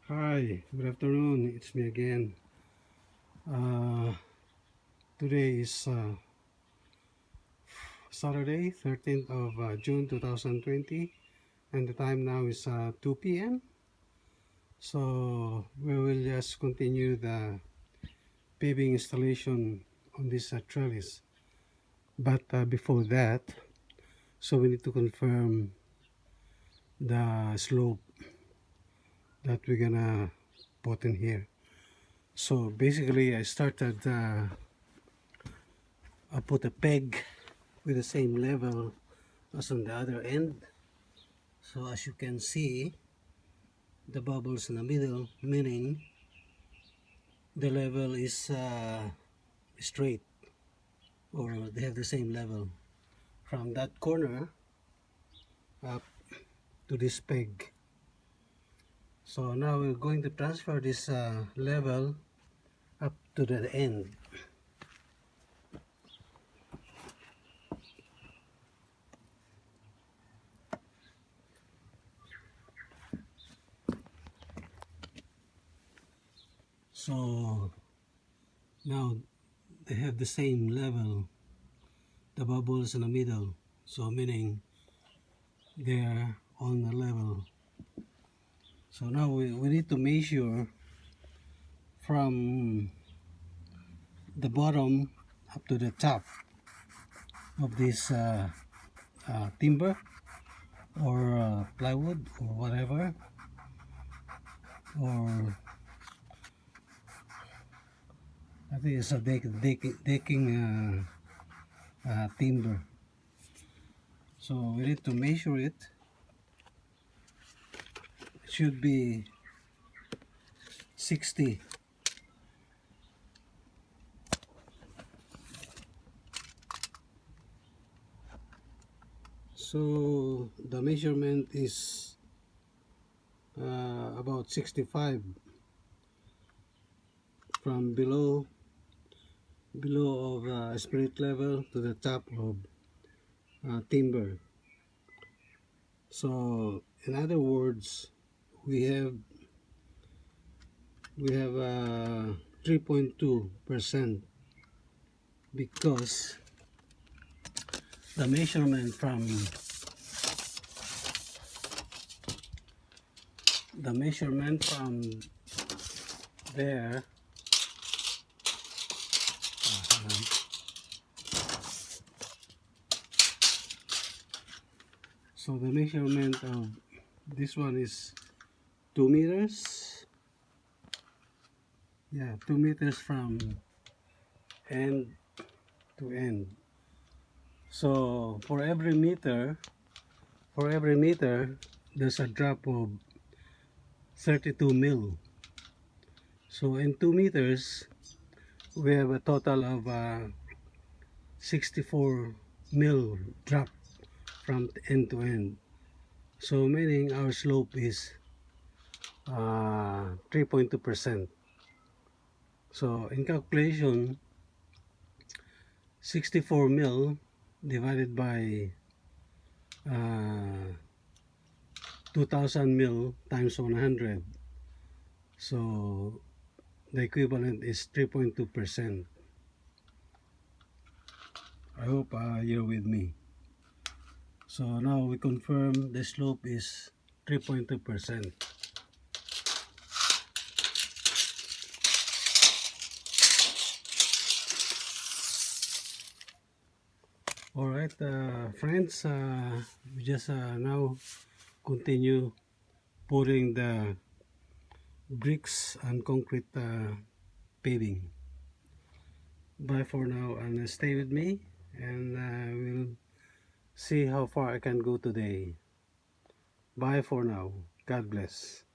Hi, good afternoon. It's me again. Uh, Today is Saturday, 13th of June 2020, and the time now is 2 p.m. So we will just continue the paving installation on this trellis. But before that, so we need to confirm the slope that we're gonna put in here. So basically, I put a peg with the same level as on the other end. So as you can see, the bubbles in the middle, meaning the level is straight, or they have the same level from that corner up to this peg. So now we're going to transfer this level up to the end. So now they have the same level, the bubbles in the middle, so meaning they're on the level. So now we need to measure from the bottom up to the top of this timber or plywood or whatever, or I think it's a decking timber. So we need to measure it. It should be 60. So the measurement is about 65 from below of spirit level to the top of timber. So in other words, we have 3.2% because the measurement from there so the measurement of this one is 2 meters. Yeah, 2 meters from end to end. So for every meter there's a drop of 32 mil. So in 2 meters we have a total of 64 mil drop from end to end. So meaning our slope is 3.2%. So in calculation, 64 mil divided by 2000 mil times 100. So the equivalent is 3.2%. I hope you're with me. So now we confirm the slope is 3.2%. Alright, friends, we just now continue pouring the bricks and concrete paving. Bye for now, and stay with me, and we'll see how far I can go today. Bye for now. God bless.